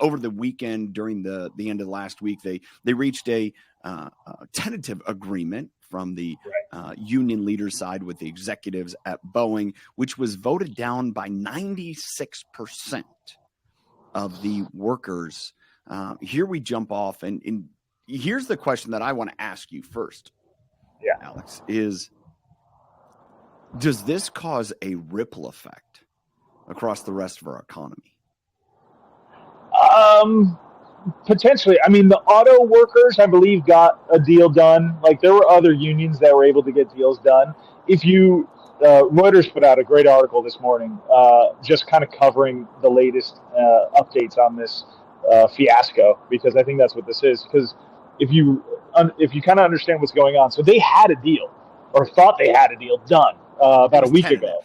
over the weekend during the end of the last week, they reached a tentative agreement from the union leader side with the executives at Boeing, which was voted down by 96% of the workers. Here we jump off, and here's the question that I want to ask you first, Alex, is does this cause a ripple effect across the rest of our economy? Potentially. I mean, the auto workers, I believe, got a deal done. Like, there were other unions that were able to get deals done. If you, Reuters put out a great article this morning, just kind of covering the latest updates on this fiasco, because I think that's what this is. Because if you kind of understand what's going on, so they had a deal, or thought they had a deal done about a week ago.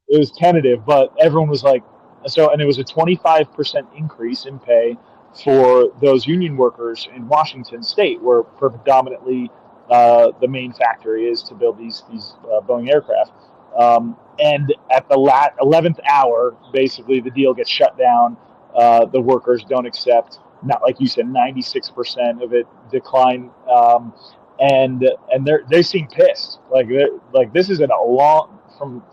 It was tentative, but everyone was like, and it was a 25% increase in pay for those union workers in Washington State, where predominantly the main factory is to build these Boeing aircraft. And at the 11th hour, basically the deal gets shut down. The workers don't accept. Not like you said, 96% of it decline, and they seem pissed. Like this isn't a long.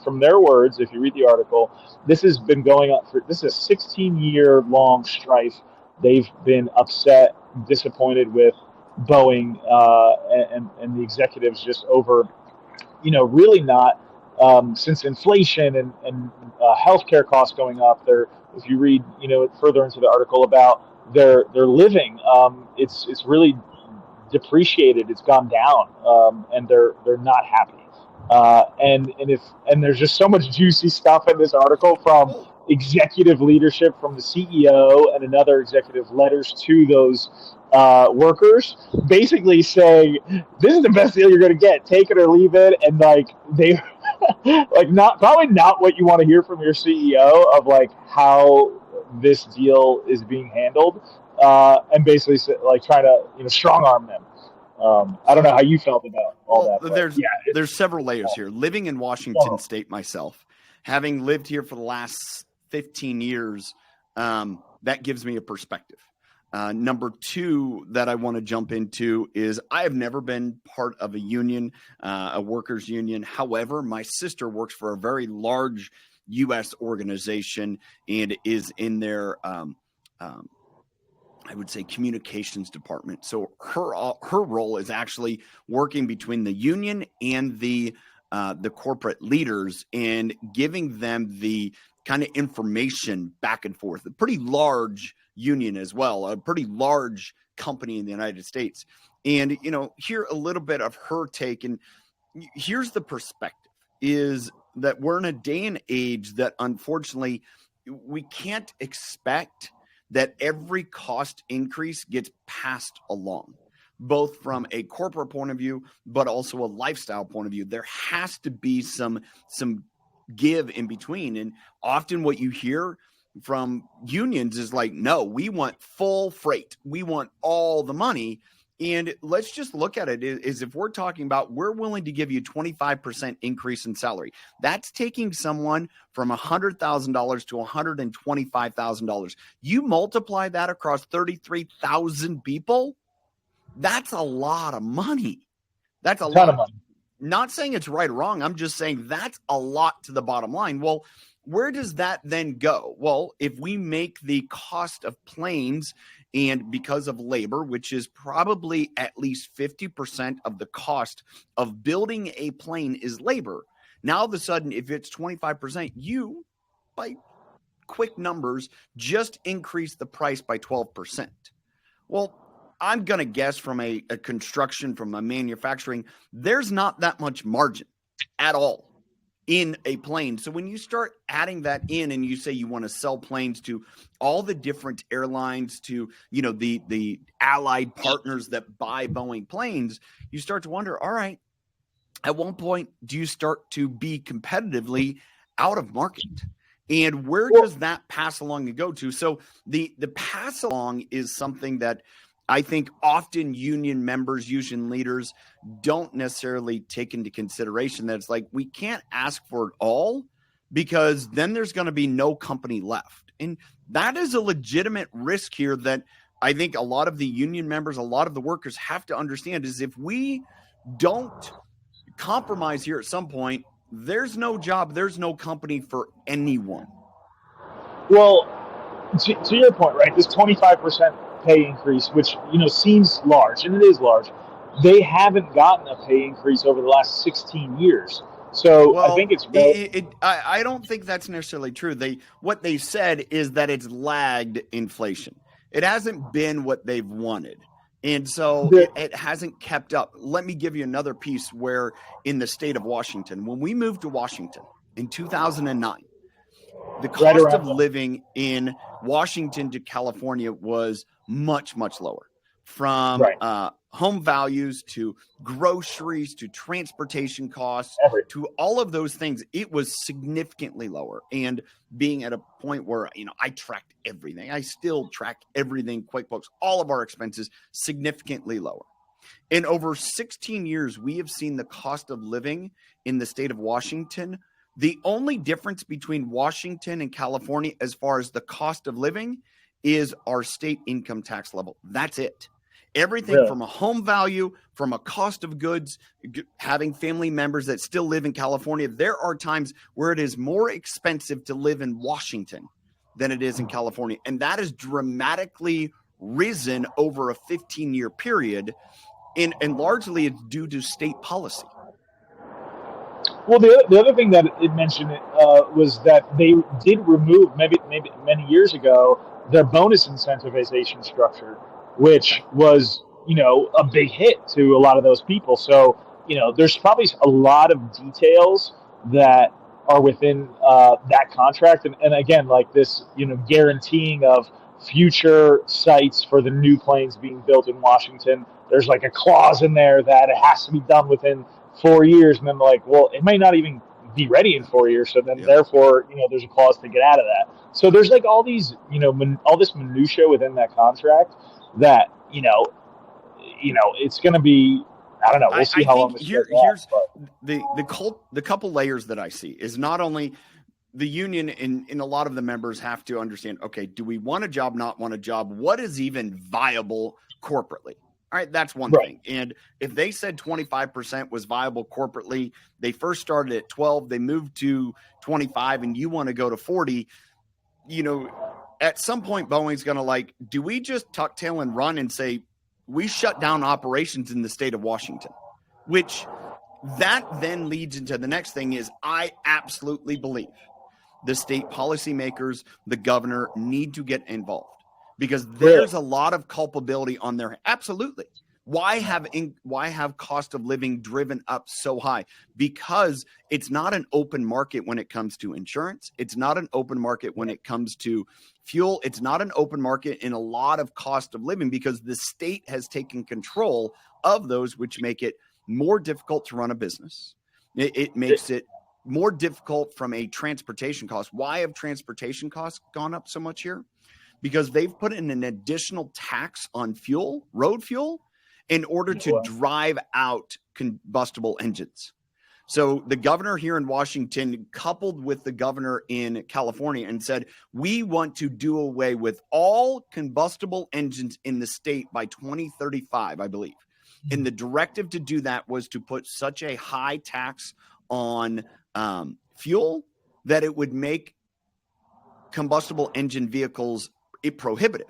From their words, if you read the article, this has been going on this is a 16-year-long strife. They've been upset, disappointed with Boeing and the executives just over, really not since inflation and healthcare costs going up. If you read, further into the article about their living, it's really depreciated. It's gone down, and they're not happy. And there's just so much juicy stuff in this article from executive leadership, from the CEO and another executive, letters to those workers, basically saying this is the best deal you're going to get, take it or leave it. And like they like probably not what you want to hear from your CEO of like how this deal is being handled, and basically like trying to strong arm them. I don't know how you felt about all that. There's several layers here. Living in Washington State myself, having lived here for the last 15 years, that gives me a perspective. Number two that I want to jump into is I have never been part of a union, a workers union. However, my sister works for a very large U.S. organization and is in their I would say communications department. So her role is actually working between the union and the corporate leaders and giving them the kind of information back and forth. A pretty large union as well, a pretty large company in the United States. And, hear a little bit of her take. And here's the perspective is that we're in a day and age that unfortunately we can't expect that every cost increase gets passed along, both from a corporate point of view, but also a lifestyle point of view. There has to be some give in between. And often what you hear from unions is like, no, we want full freight. We want all the money. And let's just look at it is if we're talking about we're willing to give you 25% increase in salary. That's taking someone from $100,000 to $125,000. You multiply that across 33,000 people. That's a lot of money. That's a lot of money. Not saying it's right or wrong. I'm just saying that's a lot to the bottom line. Well, where does that then go? Well, if we make the cost of planes and because of labor, which is probably at least 50% of the cost of building a plane is labor. Now, all of a sudden, if it's 25%, you, by quick numbers, just increase the price by 12%. Well, I'm going to guess from a construction, from a manufacturing, there's not that much margin at all in a plane. So when you start adding that in and you say you want to sell planes to all the different airlines, to, the allied partners that buy Boeing planes, you start to wonder, all right, at one point, do you start to be competitively out of market? And where does that pass along and go to? So the pass along is something that I think often union members, union leaders don't necessarily take into consideration, that it's like we can't ask for it all because then there's going to be no company left. And that is a legitimate risk here that I think a lot of the union members, a lot of the workers have to understand is if we don't compromise here at some point, there's no job, there's no company for anyone. Well, to your point, right, this 25% pay increase, which, seems large, and it is large, they haven't gotten a pay increase over the last 16 years. So well, I think it's I don't think that's necessarily true. What they said is that it's lagged inflation. It hasn't been what they've wanted. And so it hasn't kept up. Let me give you another piece where in the state of Washington, when we moved to Washington in 2009, the cost of living in Washington to California was much, much lower. From home values to groceries to transportation costs to all of those things, it was significantly lower. And being at a point where, I tracked everything, I still track everything, QuickBooks, all of our expenses significantly lower. In over 16 years, we have seen the cost of living in the state of Washington. The only difference between Washington and California as far as the cost of living is our state income tax level. That's it. Everything from a home value, from a cost of goods, having family members that still live in California. There are times where it is more expensive to live in Washington than it is in California. And that has dramatically risen over a 15-year period. And largely it's due to state policy. Well, the other thing that it mentioned was that they did remove, maybe many years ago, their bonus incentivization structure, which was, a big hit to a lot of those people. So, there's probably a lot of details that are within that contract. And again, like this, guaranteeing of future sites for the new planes being built in Washington. There's like a clause in there that it has to be done within 4 years. And then well, it might not even be ready in 4 years. So then therefore, there's a clause to get out of that. So there's like all these, all this minutia within that contract that, it's going to be, I don't know. We'll see how long this goes on. Here's the couple layers that I see is not only the union and a lot of the members have to understand, okay, do we want a job, not want a job? What is even viable corporately? All right, that's one thing. And if they said 25% was viable corporately, they first started at 12, they moved to 25, and you want to go to 40, at some point Boeing's going to do we just tuck tail and run and say, we shut down operations in the state of Washington, which that then leads into the next thing is I absolutely believe the state policymakers, the governor need to get involved because there's a lot of culpability on there. Absolutely. Why have cost of living driven up so high? Because it's not an open market when it comes to insurance. It's not an open market when it comes to fuel. It's not an open market in a lot of cost of living because the state has taken control of those, which make it more difficult to run a business. It makes it more difficult from a transportation cost. Why have transportation costs gone up so much here? Because they've put in an additional tax on fuel, road fuel, in order to drive out combustible engines. So the governor here in Washington coupled with the governor in California and said, we want to do away with all combustible engines in the state by 2035, I believe. And the directive to do that was to put such a high tax on fuel that it would make combustible engine vehicles prohibitive.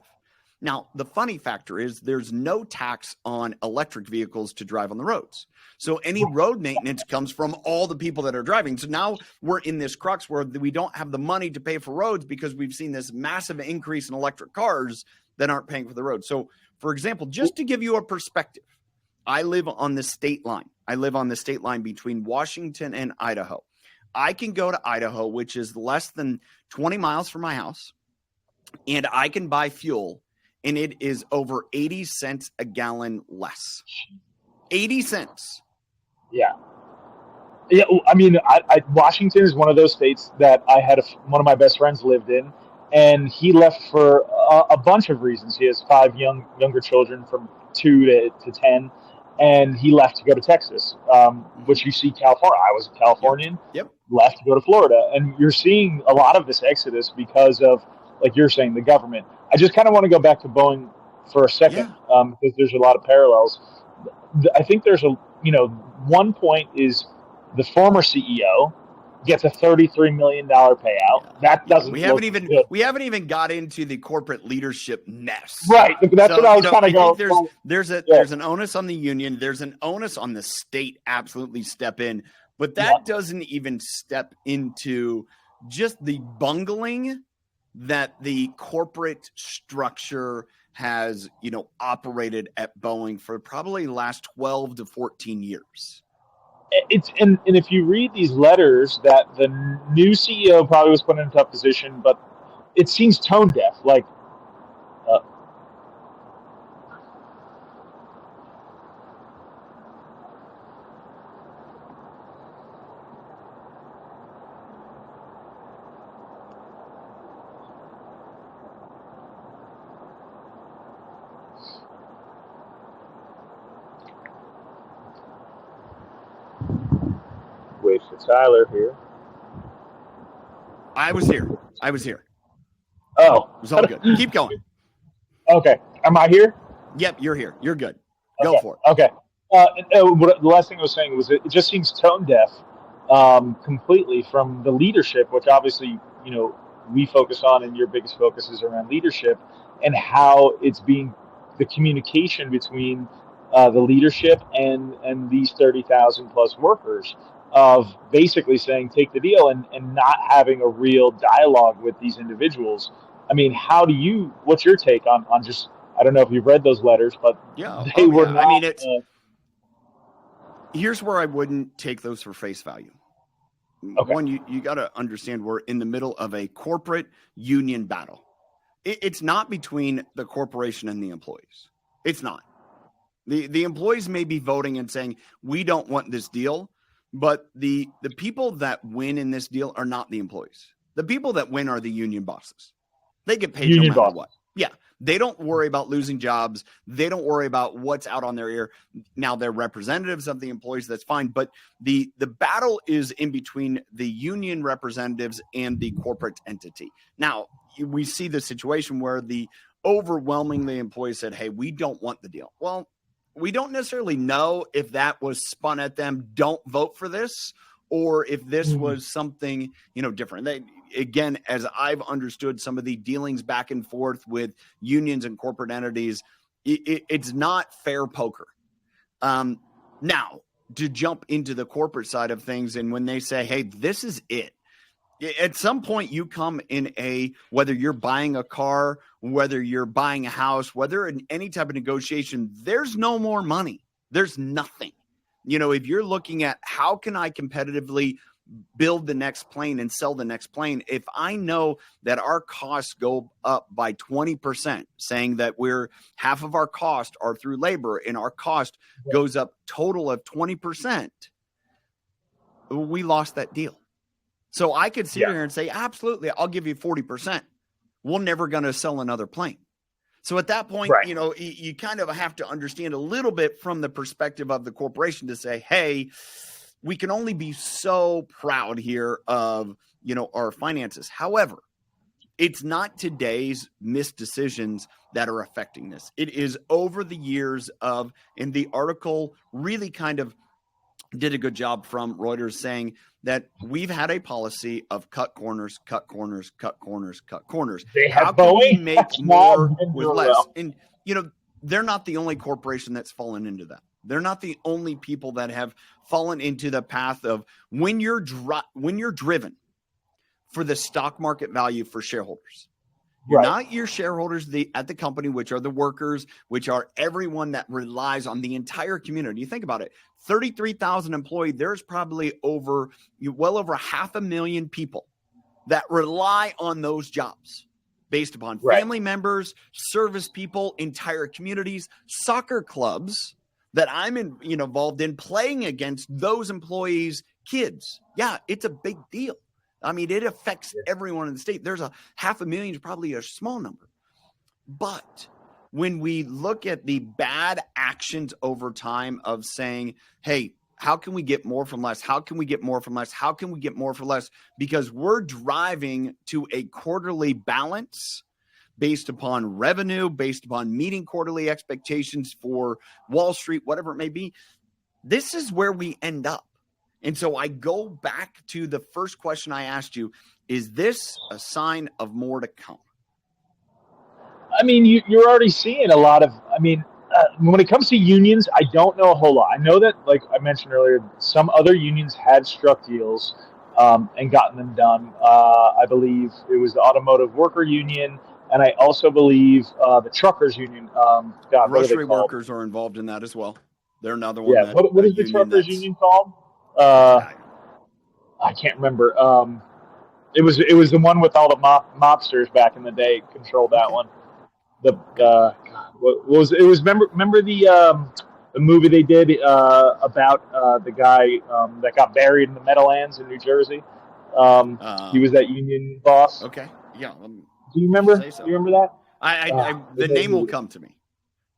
Now, the funny factor is there's no tax on electric vehicles to drive on the roads. So any road maintenance comes from all the people that are driving. So now we're in this crux where we don't have the money to pay for roads because we've seen this massive increase in electric cars that aren't paying for the road. So, for example, just to give you a perspective, I live on the state line. I live on the state line between Washington and Idaho. I can go to Idaho, which is less than 20 miles from my house, and I can buy fuel and it is over 80 cents a gallon less. 80 cents. Yeah. Yeah. I mean, Washington is one of those states that I had one of my best friends lived in, and he left for a bunch of reasons. He has 5 younger children from 2 to 10, and he left to go to Texas, which you see California. I was a Californian, left to go to Florida. And you're seeing a lot of this exodus because of like you're saying, the government. I just kind of want to go back to Boeing for a second, Yeah. because there's a lot of parallels. I think there's one point is the former CEO gets a $33 million payout. That Yeah, doesn't look good. we haven't even got into the corporate leadership mess. Right. That's So, what I was kind of I think going. there's Yeah. an onus on the union. There's an onus on the state absolutely step in, but Yeah. that doesn't even step into just the bungling that the corporate structure has, operated at Boeing for probably the last 12 to 14 years. And if you read these letters that the new CEO probably was put in a tough position, but it seems tone deaf. Like, wait for Tyler here. I was here. Oh, it was all good. Keep going. Okay, am I here? Yep, you're here. You're good. Go Okay. for it. Okay. The last thing I was saying was it just seems tone deaf completely from the leadership, which obviously, we focus on, and your biggest focus is around leadership and how it's being the communication between the leadership and these 30,000 plus workers of basically saying take the deal and not having a real dialogue with these individuals. I mean, what's your take on just, I don't know if you've read those letters, but they were not. I mean, here's where I wouldn't take those for face value. Okay. One, you got to understand we're in the middle of a corporate union battle. It's not between the corporation and the employees. It's not. The employees may be voting and saying, we don't want this deal, but the people that win in this deal are not the employees. The people that win are the union bosses. They get paid no matter what. Yeah. They don't worry about losing jobs. They don't worry about what's out on their ear. Now, they're representatives of the employees. That's fine. But the battle is in between the union representatives and the corporate entity. Now, we see the situation where the overwhelmingly employees said, hey, we don't want the deal. Well, we don't necessarily know if that was spun at them, don't vote for this, or if this was something, different. Again, as I've understood some of the dealings back and forth with unions and corporate entities, it's not fair poker. Now, to jump into the corporate side of things, and when they say, hey, this is it, at some point you come in whether you're buying a car, whether you're buying a house, whether in any type of negotiation, there's no more money. There's nothing. If you're looking at how can I competitively build the next plane and sell the next plane, if I know that our costs go up by 20%, saying that half of our costs are through labor and our cost goes up total of 20%, we lost that deal. So I could sit here and say, absolutely, I'll give you 40%. We're never going to sell another plane. So at that point, you kind of have to understand a little bit from the perspective of the corporation to say, hey, we can only be so proud here of, our finances. However, it's not today's missed decisions that are affecting this. It is over the years and the article really kind of did a good job from Reuters saying that we've had a policy of cut corners. How can we make more with less? And, they're not the only corporation that's fallen into that. They're not the only people that have fallen into the path of when you're driven for the stock market value for shareholders. You're not your shareholders at the company, which are the workers, which are everyone that relies on the entire community. You think about it, 33,000 employees, there's probably well over 500,000 people that rely on those jobs based upon family members, service people, entire communities, soccer clubs that I'm involved in playing against those employees' kids. Yeah, it's a big deal. I mean, it affects everyone in the state. There's 500,000 is probably a small number. But when we look at the bad actions over time of saying, hey, how can we get more from less? How can we get more from less? How can we get more for less? Because we're driving to a quarterly balance based upon revenue, based upon meeting quarterly expectations for Wall Street, whatever it may be. This is where we end up. And so I go back to the first question I asked you, is this a sign of more to come? I mean, you're already seeing a lot of, when it comes to unions, I don't know a whole lot. I know that, like I mentioned earlier, some other unions had struck deals and gotten them done. I believe it was the automotive worker union, and I also believe the truckers union. Grocery workers are involved in that as well. They're another one. Yeah, what is the truckers union called? I can't remember. It was the one with all the mobsters back in the day. Controlled that one. What was it? Was remember the movie they did about the guy that got buried in the Meadowlands in New Jersey? He was that union boss. Okay, yeah. Do you remember? So. Do you remember that? The name will come to me.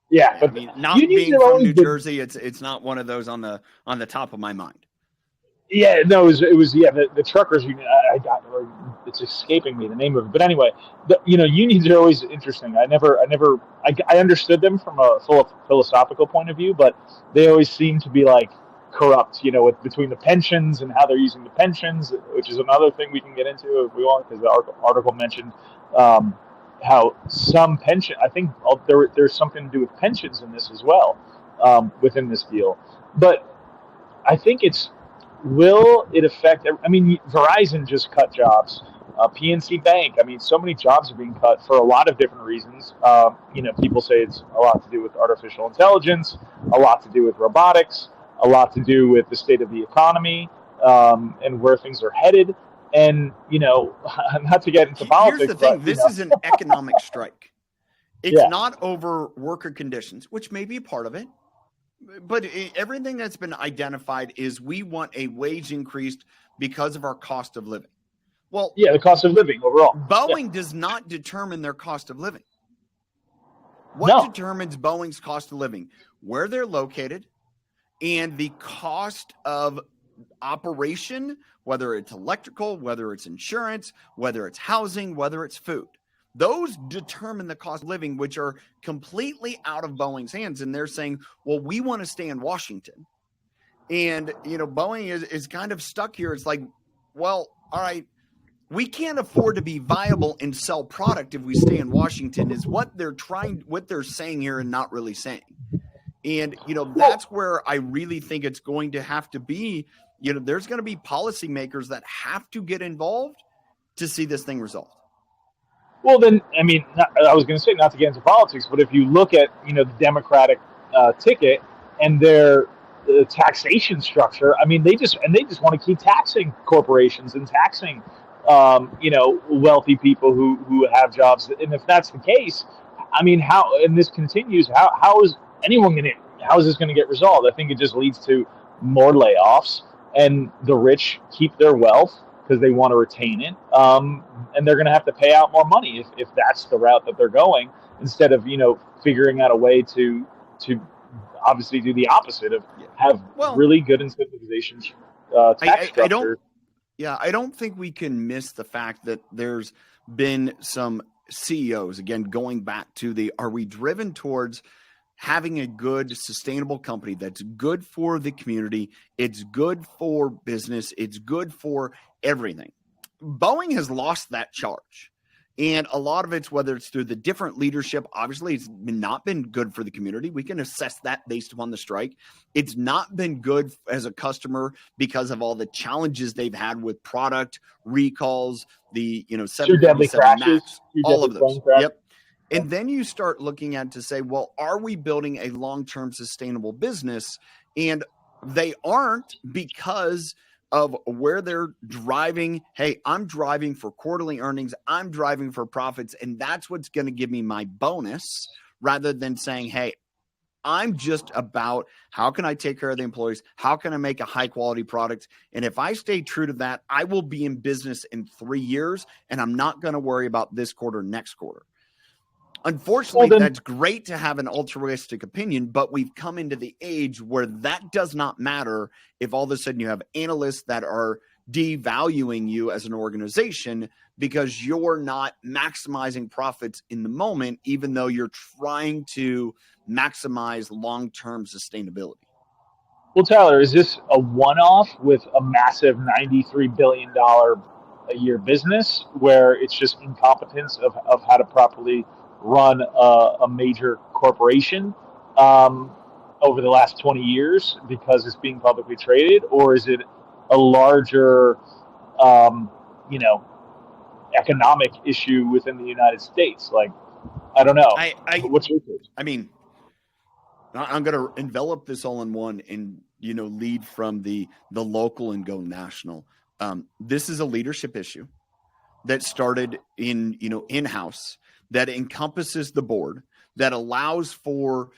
Yeah, but I mean, not being from New Jersey, it's not one of those on the top of my mind. Yeah, no, it was the truckers union. It's escaping me the name of it, but anyway, unions are always interesting. I understood them from a philosophical point of view, but they always seem to be like corrupt. Between the pensions and how they're using the pensions, which is another thing we can get into if we want, because the article mentioned how some pension. I think there's something to do with pensions in this as well within this deal, but I think it's. Will it affect? I mean, Verizon just cut jobs. PNC Bank. I mean, so many jobs are being cut for a lot of different reasons. People say it's a lot to do with artificial intelligence, a lot to do with robotics, a lot to do with the state of the economy and where things are headed. And not to get into politics. Here's the thing: this is an economic strike. It's not over worker conditions, which may be a part of it. But everything that's been identified is we want a wage increase because of our cost of living. Well, the cost of living overall. Boeing does not determine their cost of living. What determines Boeing's cost of living? Where they're located and the cost of operation, whether it's electrical, whether it's insurance, whether it's housing, whether it's food. Those determine the cost of living, which are completely out of Boeing's hands. And they're saying, well, we want to stay in Washington. And, Boeing is kind of stuck here. It's like, well, all right, we can't afford to be viable and sell product if we stay in Washington is what they're saying here and not really saying. And, that's where I really think it's going to have to be, there's going to be policymakers that have to get involved to see this thing resolved. Well, then, I mean, I was going to say not to get into politics, but if you look at, the Democratic ticket and their taxation structure, I mean, they just want to keep taxing corporations and taxing, wealthy people who have jobs. And if that's the case, I mean, and this continues, how is this going to get resolved? I think it just leads to more layoffs, and the rich keep their wealth because they want to retain it, and they're going to have to pay out more money if that's the route that they're going, instead of figuring out a way to obviously do the opposite of have really good incentivization tax structure. I don't think we can miss the fact that there's been some CEOs, again, going back to are we driven towards having a good, sustainable company that's good for the community, it's good for business, it's good for everything. Boeing has lost that charge. And a lot of it's whether it's through the different leadership. Obviously, it's not been good for the community. We can assess that based upon the strike. It's not been good as a customer because of all the challenges they've had with product recalls, the 737 MAX, all of those. Yep. And then you start looking at to say, well, are we building a long-term sustainable business? And they aren't, because of where they're driving. Hey, I'm driving for quarterly earnings. I'm driving for profits. And that's what's going to give me my bonus, rather than saying, hey, I'm just about how can I take care of the employees? How can I make a high quality product? And if I stay true to that, I will be in business in 3 years, and I'm not going to worry about this quarter, next quarter. Unfortunately, that's great to have an altruistic opinion, but we've come into the age where that does not matter if all of a sudden you have analysts that are devaluing you as an organization because you're not maximizing profits in the moment, even though you're trying to maximize long-term sustainability. Well, Tyler, is this a one-off with a massive $93 billion a year business where it's just incompetence of how to properly run a major corporation over the last 20 years because it's being publicly traded? Or is it a larger, economic issue within the United States? Like, I don't know. What's your take? I mean, I'm going to envelop this all in one and, lead from the local and go national. This is a leadership issue that started in-house, that encompasses the board, that allows for,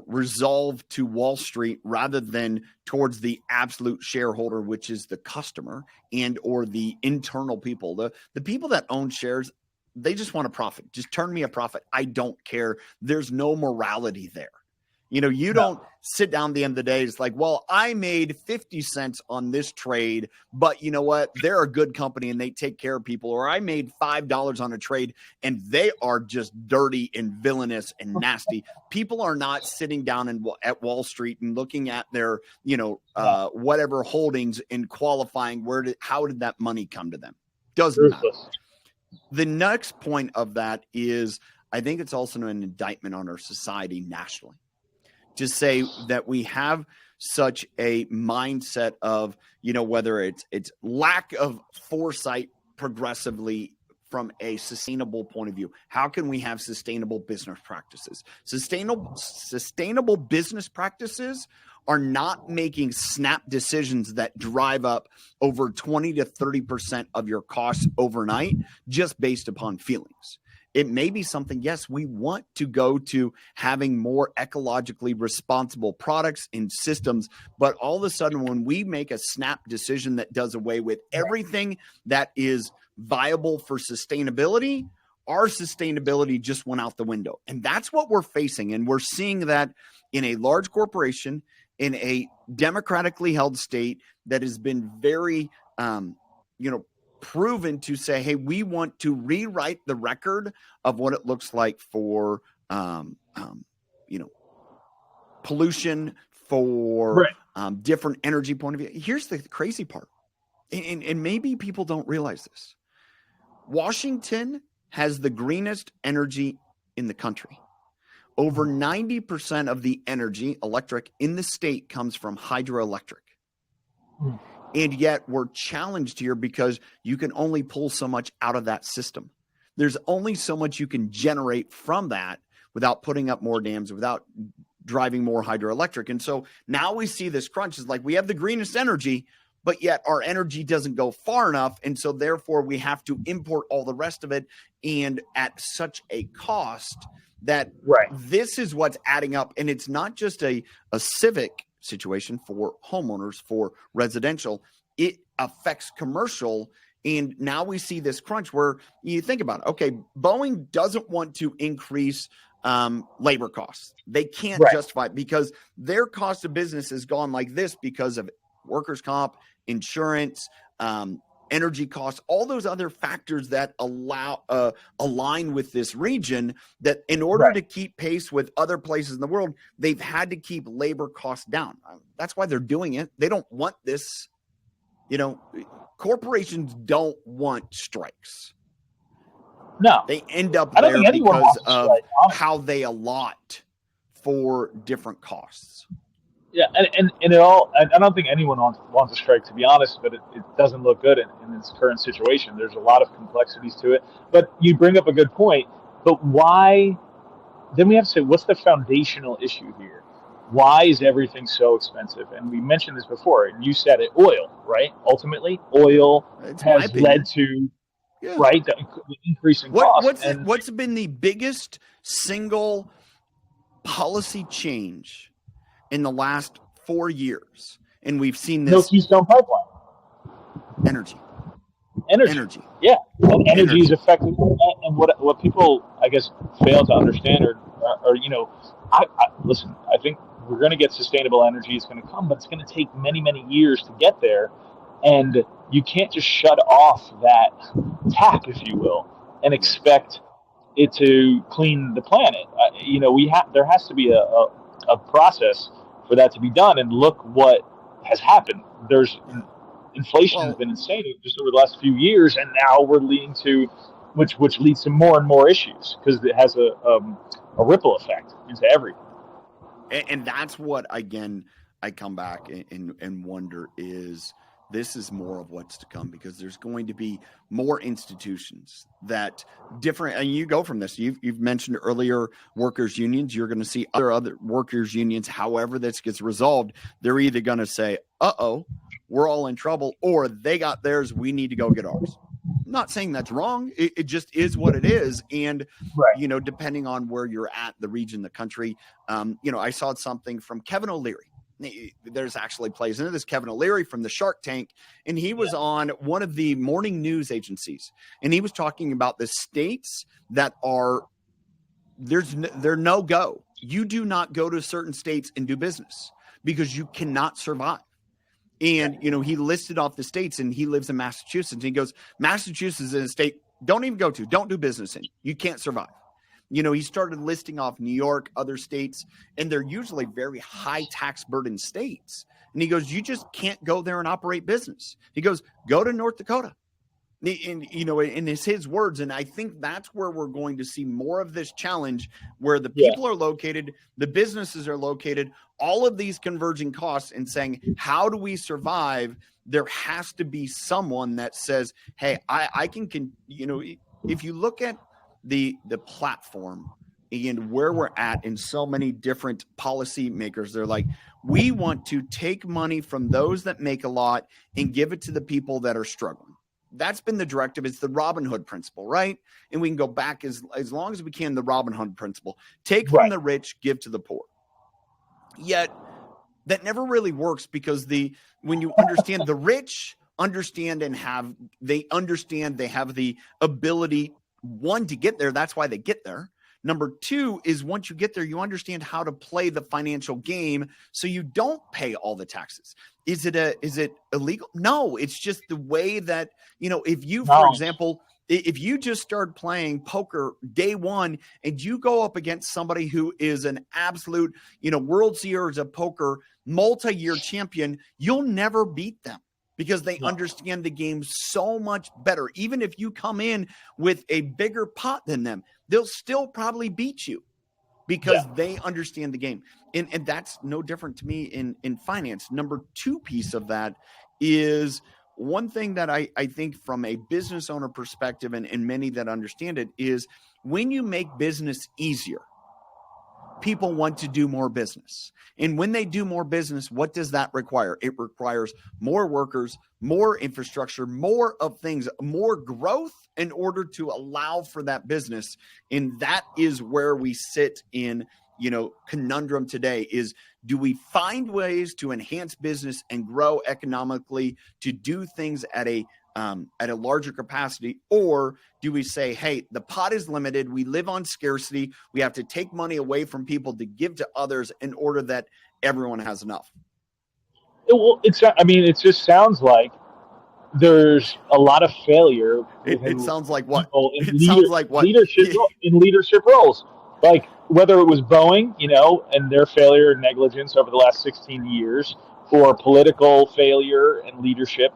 resolve to Wall Street rather than towards the absolute shareholder, which is the customer and or the internal people. The people that own shares, they just want a profit. Just turn me a profit. I don't care. There's no morality there. You don't sit down at the end of the day. It's like, well, I made 50 cents on this trade, but you know what? They're a good company and they take care of people. Or I made $5 on a trade and they are just dirty and villainous and nasty. People are not sitting down at Wall Street and looking at their, whatever holdings and qualifying how did that money come to them? Doesn't matter. The next point of that is, I think it's also an indictment on our society nationally. To say that we have such a mindset of, whether it's lack of foresight progressively from a sustainable point of view. How can we have sustainable business practices? Sustainable business practices are not making snap decisions that drive up over 20 to 30% of your costs overnight just based upon feelings. It may be something, yes, we want to go to having more ecologically responsible products and systems, but all of a sudden when we make a snap decision that does away with everything that is viable for sustainability, our sustainability just went out the window. And that's what we're facing. And we're seeing that in a large corporation, in a democratically held state that has been very, proven to say, hey, we want to rewrite the record of what it looks like for, pollution, for different energy point of view. Here's the crazy part. And maybe people don't realize this. Washington has the greenest energy in the country. Over 90% of the energy, electric, in the state comes from hydroelectric. And yet we're challenged here because you can only pull so much out of that system. There's only so much you can generate from that without putting up more dams, without driving more hydroelectric. And so now we see this crunch. It's like we have the greenest energy, but yet our energy doesn't go far enough. And so therefore we have to import all the rest of it, and at such a cost that this is what's adding up. And it's not just a civic situation for homeowners, for residential, it affects commercial. And now we see this crunch where you think about it. Okay, Boeing doesn't want to increase labor costs. They can't justify it because their cost of business has gone like this because of workers' comp, insurance, energy costs, all those other factors that align with this region, that in order to keep pace with other places in the world, they've had to keep labor costs down. That's why they're doing it. They don't want this. Corporations don't want strikes. No. They end up there because of how they allot for different costs. Yeah, and it all. I don't think anyone wants a strike, to be honest, but it doesn't look good in its current situation. There's a lot of complexities to it. But you bring up a good point. But why? Then we have to say, what's the foundational issue here? Why is everything so expensive? And we mentioned this before, and you said it, oil, right? Ultimately, oil has led to the increase in cost. What's been the biggest single policy change in the last 4 years? And we've seen this. No Keystone Pipeline. Energy. Energy. Yeah, and energy is affected. And what people, I guess, fail to understand, or listen, I think we're going to get sustainable energy. It's going to come, but it's going to take many, many years to get there. And you can't just shut off that tap, if you will, and expect it to clean the planet. There has to be a process for that to be done. And look what has happened. Inflation has been insane just over the last few years, and now we're leading to, which leads to more and more issues because it has a ripple effect into everything. And that's what, again, I come back and wonder is this is more of what's to come, because there's going to be more institutions that different, and you go from this, you've mentioned earlier workers unions, you're going to see other workers unions, however this gets resolved, they're either going to say, we're all in trouble, or they got theirs, we need to go get ours. I'm not saying that's wrong. It just is what it is. And, depending on where you're at, the region, the country, I saw something from Kevin O'Leary. There's actually plays into this, Kevin O'Leary from the Shark Tank, and he was on one of the morning news agencies, and he was talking about the states that are they're no go. You do not go to certain states and do business because you cannot survive. And he listed off the states, and he lives in Massachusetts, and he goes, Massachusetts is a state don't even go to, don't do business in. You can't survive. He started listing off New York, other states, and they're usually very high tax burden states. And he goes, you just can't go there and operate business. He goes, go to North Dakota. And it's his words. And I think that's where we're going to see more of this challenge, where the people are located, the businesses are located, all of these converging costs, and saying, how do we survive? There has to be someone that says, hey, I can, if you look at the platform and where we're at in so many different policy makers, they're like, we want to take money from those that make a lot and give it to the people that are struggling. That's been the directive. It's the Robin Hood principle, right? And we can go back as long as we can, the Robin Hood principle. Take from the rich, give to the poor. Yet that never really works, because when you understand the rich understand and they have the ability, one, to get there. That's why they get there. Number two is, once you get there, you understand how to play the financial game so you don't pay all the taxes. Is it illegal? No, it's just the way that, if you, for example, if you just start playing poker day one and you go up against somebody who is an absolute, World Series of poker multi-year champion, you'll never beat them, because they understand the game so much better. Even if you come in with a bigger pot than them, they'll still probably beat you, because they understand the game. And that's no different to me in finance. Number two piece of that is one thing that I think from a business owner perspective, and many that understand it, is when you make business easier, people want to do more business. And when they do more business, what does that require? It requires more workers, more infrastructure, more of things, more growth in order to allow for that business. And that is where we sit in, conundrum today, is, do we find ways to enhance business and grow economically to do things at a larger capacity? Or do we say, hey, the pot is limited, we live on scarcity, we have to take money away from people to give to others in order that everyone has enough? It just sounds like there's a lot of failure. It sounds like what? Leadership roles. Like, whether it was Boeing, and their failure and negligence over the last 16 years, or political failure and leadership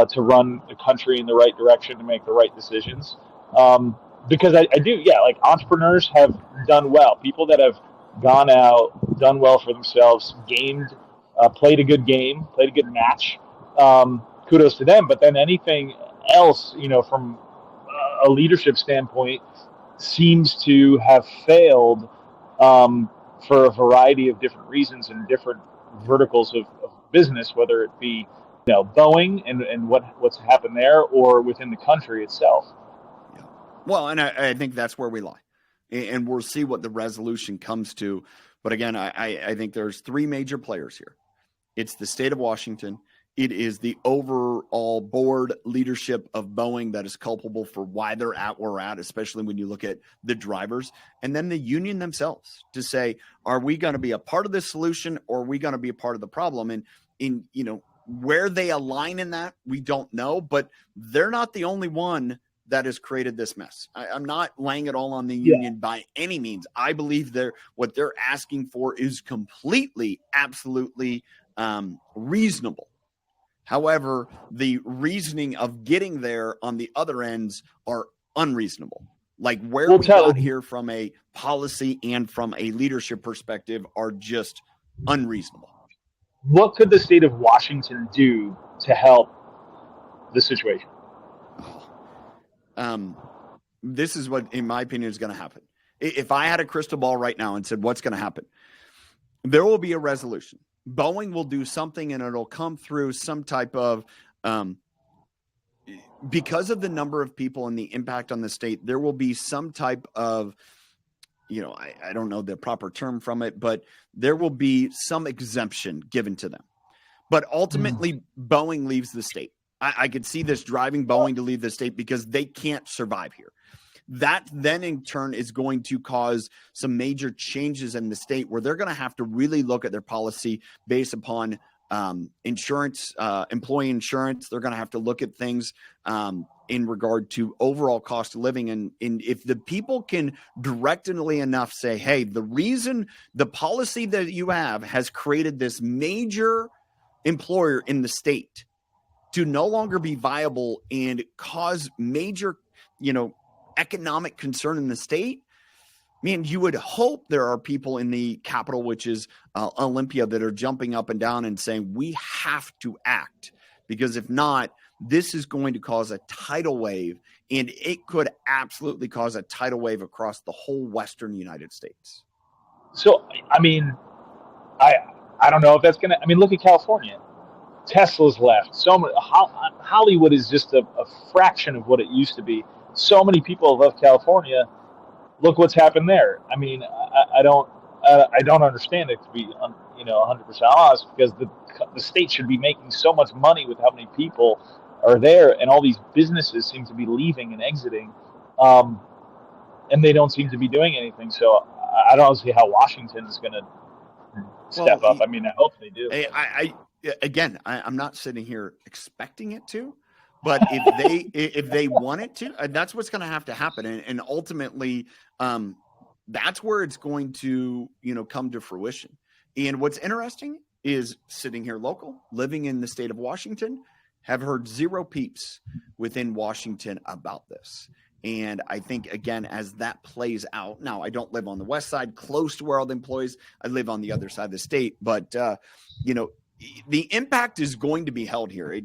to run the country in the right direction, to make the right decisions. Because I do, like, entrepreneurs have done well. People that have gone out, done well for themselves, played a good game, played a good match. Kudos to them. But then anything else, from a leadership standpoint, seems to have failed for a variety of different reasons and different verticals of business, whether it be Boeing and what's happened there, or within the country itself. Yeah. Well, and I think that's where we lie, and we'll see what the resolution comes to. But again, I think there's three major players here. It's the state of Washington, it is the overall board leadership of Boeing that is culpable for why they're at where we're at, especially when you look at the drivers, and then the union themselves to say, are we going to be a part of this solution or are we going to be a part of the problem? And where they align in that, we don't know, but they're not the only one that has created this mess. I'm not laying it all on the union by any means. I believe what they're asking for is completely, absolutely reasonable. However, the reasoning of getting there on the other ends are unreasonable. Like where we got here from a policy and from a leadership perspective are just unreasonable. What could the state of Washington do to help the situation? This is what, in my opinion, is going to happen. If I had a crystal ball right now and said, what's going to happen? There will be a resolution. Boeing will do something and it'll come through some type of, because of the number of people and the impact on the state, there will be some type of, I don't know the proper term from it, but there will be some exemption given to them. But ultimately, Boeing leaves the state. I could see this driving Boeing to leave the state because they can't survive here. That then in turn is going to cause some major changes in the state where they're going to have to really look at their policy based upon insurance, employee insurance. They're going to have to look at things in regard to overall cost of living. And if the people can directly enough say, hey, the reason the policy that you have has created this major employer in the state to no longer be viable and cause major, economic concern in the state, man, you would hope there are people in the capital, which is Olympia, that are jumping up and down and saying, we have to act, because if not, this is going to cause a tidal wave, and it could absolutely cause a tidal wave across the whole Western United States. So, I mean, I don't know if that's going to, look at California. Tesla's left. Hollywood is just a fraction of what it used to be. So many people have left California. Look what's happened there. I don't understand it, to be 100% honest, because the state should be making so much money with how many people are there, and all these businesses seem to be leaving and exiting, and they don't seem to be doing anything. So I don't see how Washington is going to step up. I hope they do. I'm not sitting here expecting it to. But if they want it to, that's what's going to have to happen, and ultimately, that's where it's going to come to fruition. And what's interesting is sitting here local, living in the state of Washington, have heard zero peeps within Washington about this. And I think, again, as that plays out, now I don't live on the west side, close to where all the employees. I live on the other side of the state, but the impact is going to be held here.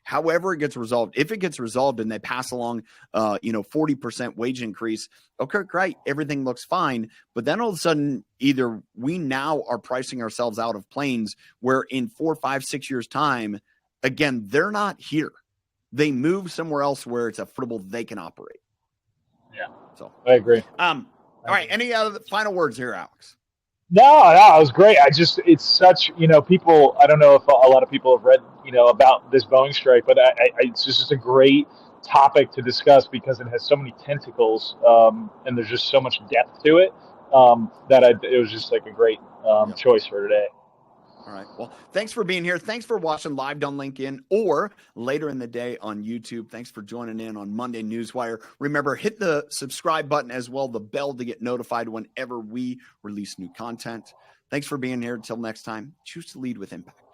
However it gets resolved, if it gets resolved and they pass along, 40% wage increase, okay, great. Everything looks fine. But then all of a sudden, either we now are pricing ourselves out of planes where in 4, 5, 6 years time, again, they're not here. They move somewhere else where it's affordable. They can operate. Yeah. So I agree. All right. Any other final words here, Alex? No, it was great. It's such, people, I don't know if a lot of people have read, about this Boeing strike, but it's just a great topic to discuss because it has so many tentacles, and there's just so much depth to it, that it was just like a great choice for today. All right. Well, thanks for being here. Thanks for watching live on LinkedIn or later in the day on YouTube. Thanks for joining in on Monday Newswire. Remember, hit the subscribe button as well, the bell to get notified whenever we release new content. Thanks for being here. Until next time, choose to lead with impact.